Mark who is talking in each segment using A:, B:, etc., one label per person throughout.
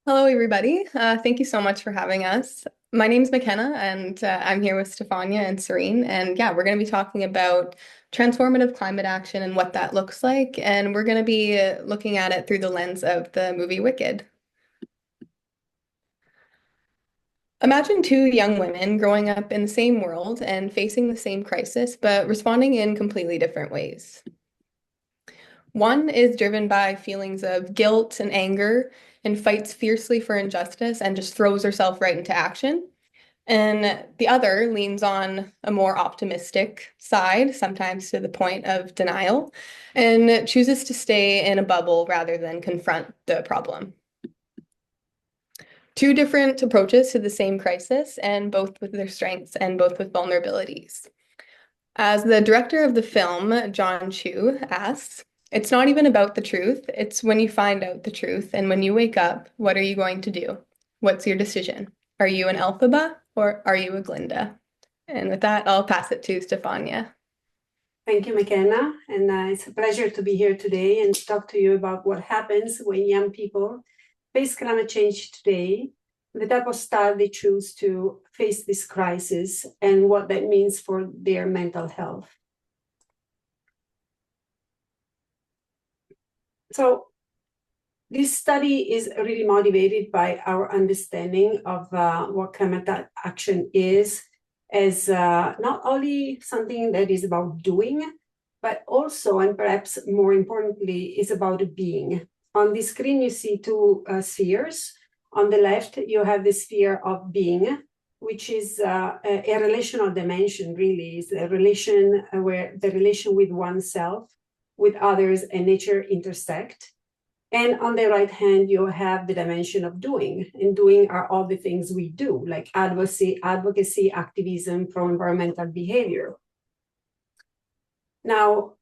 A: Hello, everybody. Thank you so much for having us. My name's McKenna, and I'm here with Stefania and Cerine. And yeah, we're going to be talking about transformative climate action and what that looks like. And we're going to be looking at it through the lens of the movie Wicked. Imagine two young women growing up in the same world and facing the same crisis, but responding in completely different ways. One is driven by feelings of guilt and anger and fights fiercely for injustice and just throws herself right into action. And the other leans on a more optimistic side, sometimes to the point of denial, and chooses to stay in a bubble rather than confront the problem. Two different approaches to the same crisis, and both with their strengths and both with vulnerabilities. As the director of the film, John Chu, asks, it's not even about the truth, it's when you find out the truth. And when you wake up, what are you going to do? What's your decision? Are you an Elphaba or are you a Glinda? And with that, I'll pass it to Stefania.
B: Thank you, McKenna. And it's a pleasure to be here today and talk to you about what happens when young people face climate change today, the type of style they choose to face this crisis, and what that means for their mental health. So this study is really motivated by our understanding of what climate action is, as not only something that is about doing, but also, and perhaps more importantly, is about being. On the screen, you see two spheres. On the left, you have the sphere of being, which is a relational dimension, really. It's a relation where the relation with oneself, with others, and nature intersect. And on the right hand, you have the dimension of doing. And doing are all the things we do, like advocacy, activism, pro-environmental behavior. Now,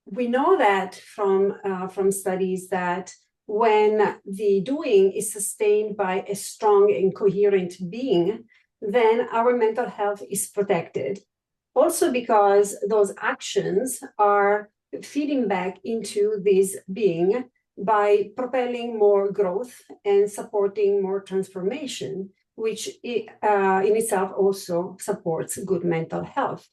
B: we know that from studies that when the doing is sustained by a strong and coherent being, then our mental health is protected. Also because those actions are feeding back into this being by propelling more growth and supporting more transformation, which in itself also supports good mental health.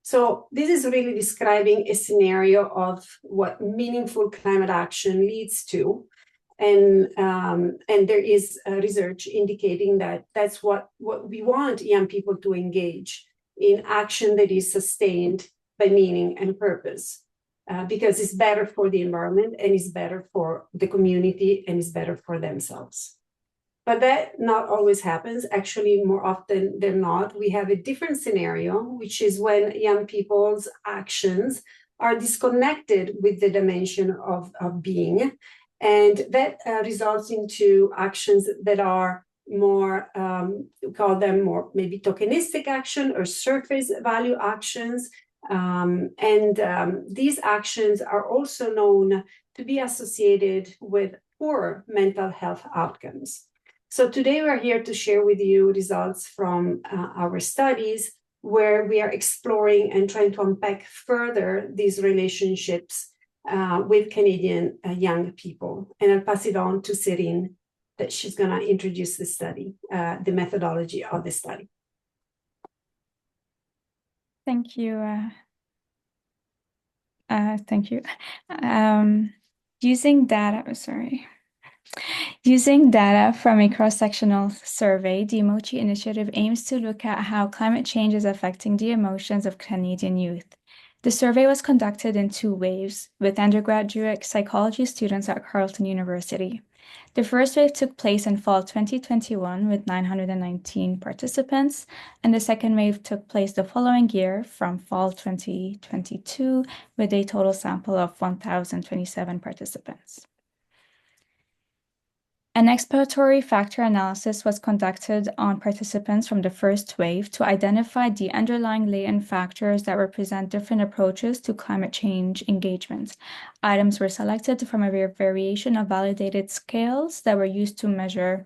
B: So this is really describing a scenario of what meaningful climate action leads to. And there is research indicating that that's what we want young people to engage in, action that is sustained by meaning and purpose, because it's better for the environment and it's better for the community and it's better for themselves. But that not always happens. Actually, more often than not, we have a different scenario, which is when young people's actions are disconnected with the dimension of being. And that results into actions that are more, we call them more maybe tokenistic action or surface value actions. These actions are also known to be associated with poor mental health outcomes. So today we're here to share with you results from our studies where we are exploring and trying to unpack further these relationships with Canadian young people. And I'll pass it on to Cerine, that she's going to introduce the study, the methodology of the study.
C: Thank you. Thank you. Using data from a cross-sectional survey, the Emoji Initiative aims to look at how climate change is affecting the emotions of Canadian youth. The survey was conducted in two waves, with undergraduate psychology students at Carleton University. The first wave took place in fall 2021 with 919 participants, and the second wave took place the following year from fall 2022 with a total sample of 1,027 participants. An exploratory factor analysis was conducted on participants from the first wave to identify the underlying latent factors that represent different approaches to climate change engagement. Items were selected from a variation of validated scales that were used to measure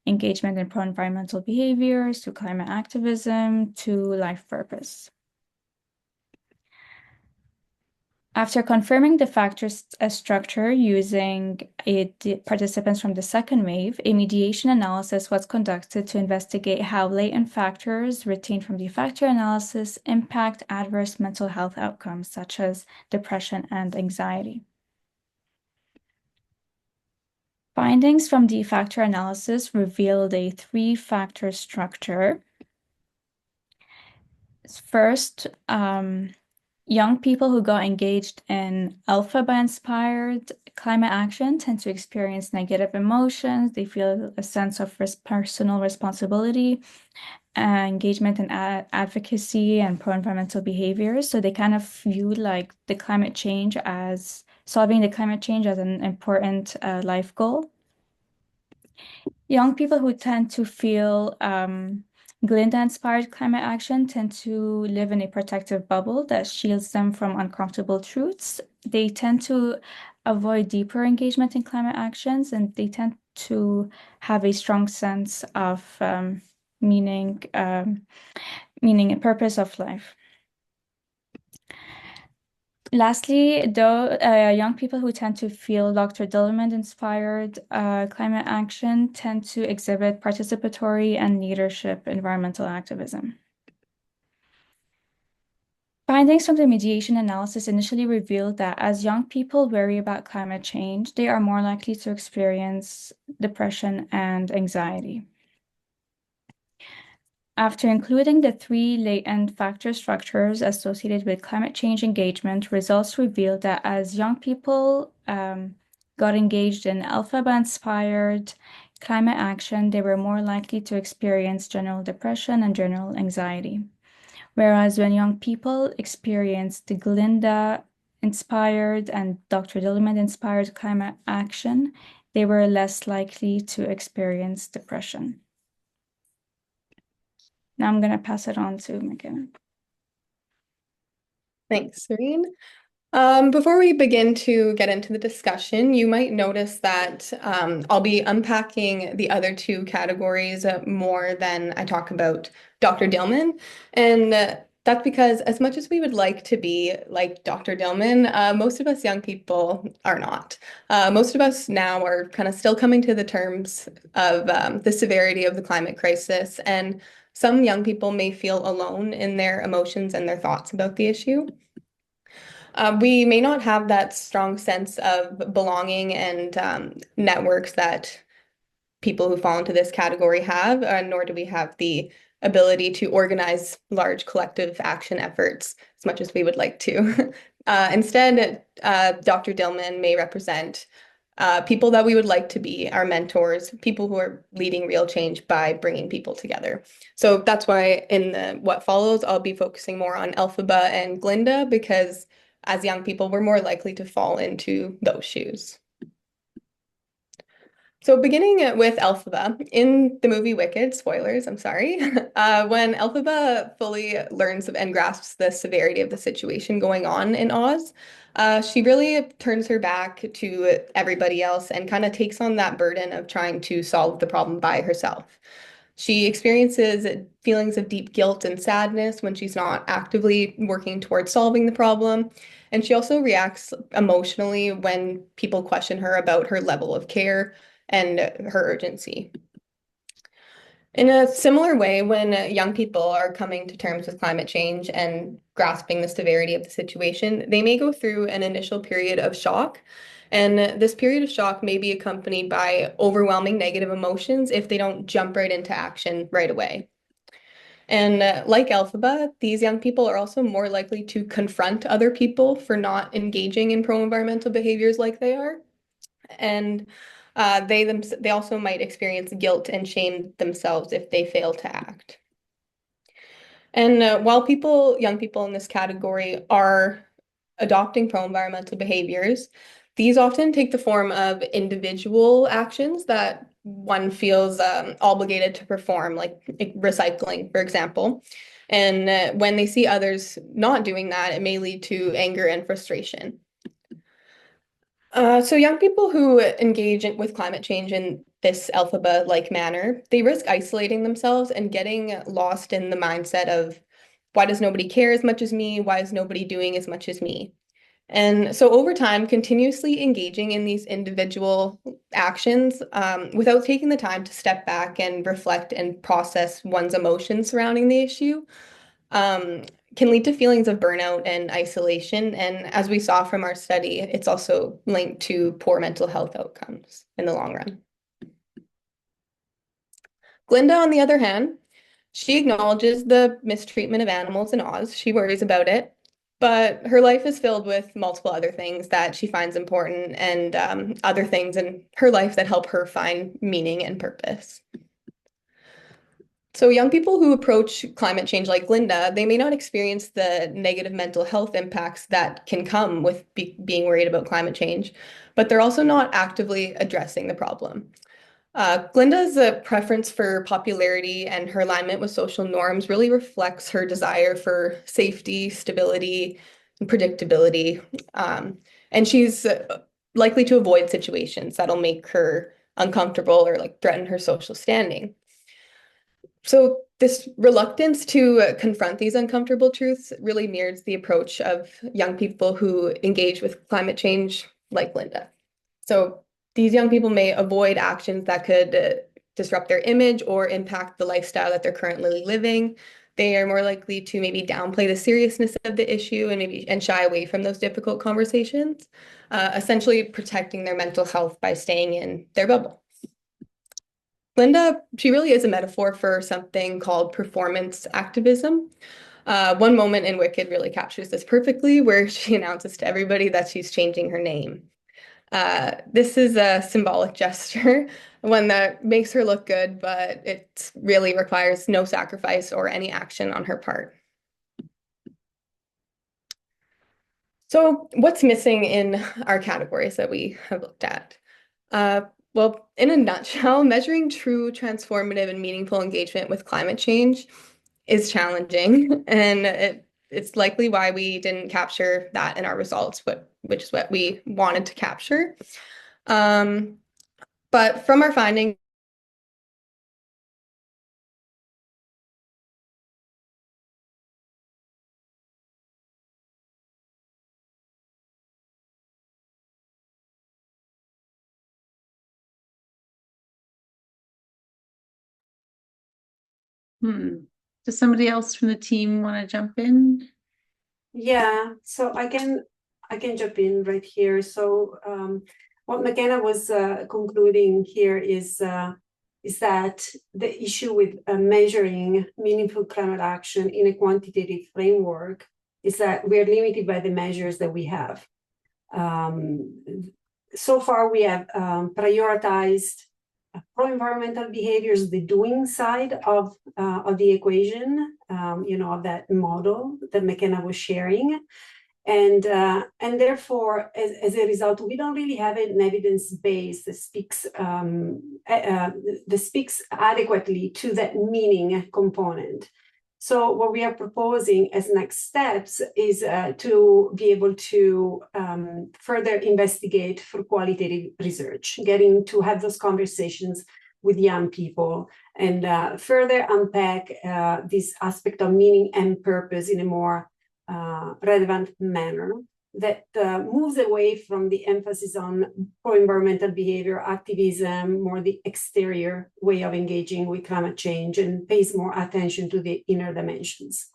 C: engagement in pro-environmental behaviors, to climate activism, to life purpose. After confirming the factor structure using participants from the second wave, a mediation analysis was conducted to investigate how latent factors retained from the factor analysis impact adverse mental health outcomes, such as depression and anxiety. Findings from the factor analysis revealed a three-factor structure. First, young people who got engaged in alpha-inspired climate action tend to experience negative emotions. They feel a sense of personal responsibility, engagement in advocacy and pro-environmental behaviors. So they kind of view like the climate change as solving the climate change as an important life goal. Young people who tend to feel Glinda-inspired climate action tend to live in a protective bubble that shields them from uncomfortable truths. They tend to avoid deeper engagement in climate actions, and they tend to have a strong sense of meaning and purpose of life. Lastly, though, young people who tend to feel Dr. Dillman-inspired climate action tend to exhibit participatory and leadership environmental activism. Findings from the mediation analysis initially revealed that as young people worry about climate change, they are more likely to experience depression and anxiety. After including the three latent factor structures associated with climate change engagement, results revealed that as young people got engaged in alpha-inspired climate action, they were more likely to experience general depression and general anxiety. Whereas when young people experienced the Glinda-inspired and Dr. Dillman-inspired climate action, they were less likely to experience depression. Now I'm going to pass it on to McKenna.
A: Thanks, Cerine. Before we begin to get into the discussion, you might notice that I'll be unpacking the other two categories more than I talk about Dr. Dillman. And that's because as much as we would like to be like Dr. Dillman, most of us young people are not. Most of us now are kind of still coming to the terms of the severity of the climate crisis, and some young people may feel alone in their emotions and their thoughts about the issue. We may not have that strong sense of belonging and networks that people who fall into this category have, nor do we have the ability to organize large collective action efforts as much as we would like to. Instead, Dr. Dillman may represent people that we would like to be our mentors, people who are leading real change by bringing people together. So that's why in what follows, I'll be focusing more on Elphaba and Glinda, because as young people, we're more likely to fall into those shoes. So beginning with Elphaba, in the movie Wicked, spoilers, I'm sorry, when Elphaba fully learns of and grasps the severity of the situation going on in Oz, she really turns her back to everybody else and kind of takes on that burden of trying to solve the problem by herself. She experiences feelings of deep guilt and sadness when she's not actively working towards solving the problem. And she also reacts emotionally when people question her about her level of care and her urgency. In a similar way, when young people are coming to terms with climate change and grasping the severity of the situation, they may go through an initial period of shock. And this period of shock may be accompanied by overwhelming negative emotions if they don't jump right into action right away. And like Elphaba, these young people are also more likely to confront other people for not engaging in pro-environmental behaviors like they are. And they also might experience guilt and shame themselves if they fail to act. And while young people in this category are adopting pro-environmental behaviors, these often take the form of individual actions that one feels obligated to perform, like recycling, for example. And when they see others not doing that, it may lead to anger and frustration. So young people who engage with climate change in this Elphaba-like manner, they risk isolating themselves and getting lost in the mindset of, why does nobody care as much as me? Why is nobody doing as much as me? And so over time, continuously engaging in these individual actions without taking the time to step back and reflect and process one's emotions surrounding the issue um, can lead to feelings of burnout and isolation. And as we saw from our study, it's also linked to poor mental health outcomes in the long run. Glinda, on the other hand, she acknowledges the mistreatment of animals in Oz. She worries about it, but her life is filled with multiple other things that she finds important and other things in her life that help her find meaning and purpose. So young people who approach climate change like Glinda, they may not experience the negative mental health impacts that can come with being worried about climate change, but they're also not actively addressing the problem. Glinda's preference for popularity and her alignment with social norms really reflects her desire for safety, stability, and predictability. And she's likely to avoid situations that'll make her uncomfortable or like threaten her social standing. So this reluctance to confront these uncomfortable truths really mirrors the approach of young people who engage with climate change like Linda. So these young people may avoid actions that could disrupt their image or impact the lifestyle that they're currently living. They are more likely to maybe downplay the seriousness of the issue and shy away from those difficult conversations, essentially protecting their mental health by staying in their bubble. Linda, she really is a metaphor for something called performance activism. One moment in Wicked really captures this perfectly, where she announces to everybody that she's changing her name. This is a symbolic gesture, one that makes her look good, but it really requires no sacrifice or any action on her part. So what's missing in our categories that we have looked at? Well, in a nutshell, measuring true transformative and meaningful engagement with climate change is challenging, and it's likely why we didn't capture that in our results, which is what we wanted to capture. But from our findings,
D: Does somebody else from the team want to jump in?
B: Yeah, so I can jump in right here. So what McKenna was concluding here is that the issue with measuring meaningful climate action in a quantitative framework is that we're limited by the measures that we have. So far, we have prioritized pro-environmental behaviors, the doing side of the equation, of that model that McKenna was sharing. And therefore, as a result, we don't really have an evidence base that speaks adequately to that meaning component. So what we are proposing as next steps is to be able to further investigate for qualitative research, getting to have those conversations with young people and further unpack this aspect of meaning and purpose in a more relevant manner that moves away from the emphasis on pro-environmental behavior, activism, more the exterior way of engaging with climate change, and pays more attention to the inner dimensions.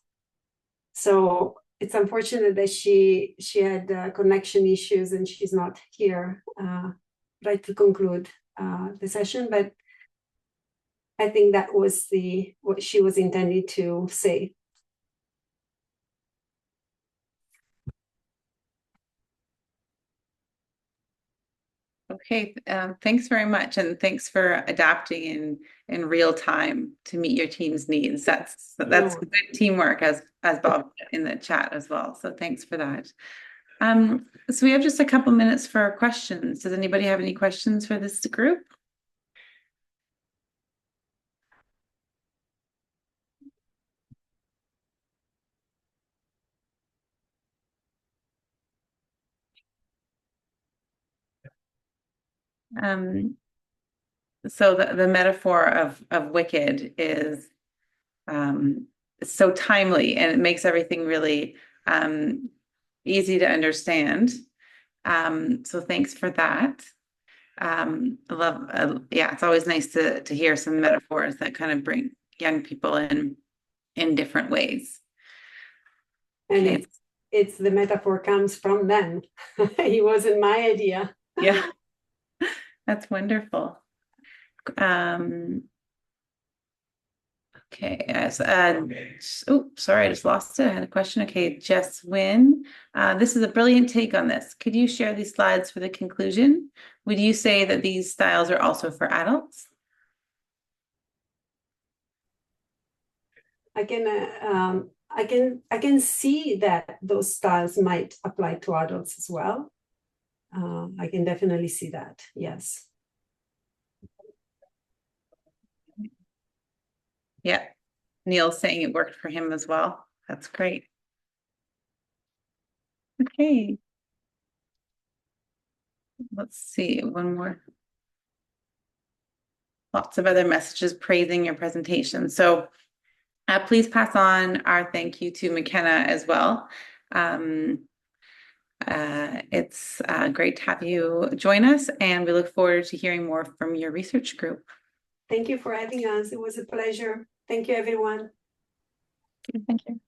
B: So it's unfortunate that she had connection issues and she's not here right to conclude the session, but I think that was what she was intended to say.
D: Okay, thanks very much, and thanks for adapting in real time to meet your team's needs. That's good teamwork, as Bob put in the chat as well. So thanks for that. So we have just a couple minutes for questions. Does anybody have any questions for this group? So the metaphor of Wicked is so timely, and it makes everything really easy to understand. So thanks for that. I love, yeah, it's always nice to hear some metaphors that kind of bring young people in different ways.
B: And
D: Okay.
B: it's the metaphor comes from them. It wasn't my idea.
D: Yeah, that's wonderful. Okay, yes. Oh, sorry, I just lost it. I had a question. Okay, Jess Wynn. This is a brilliant take on this. Could you share these slides for the conclusion? Would you say that these styles are also for adults?
B: I can see that those styles might apply to adults as well. I can definitely see that. Yes.
D: Yeah, Neil's saying it worked for him as well. That's great. Okay. Let's see, one more. Lots of other messages praising your presentation. So please pass on our thank you to McKenna as well. It's great to have you join us, and we look forward to hearing more from your research group.
B: Thank you for having us. It was a pleasure. Thank you, everyone.
C: Thank you.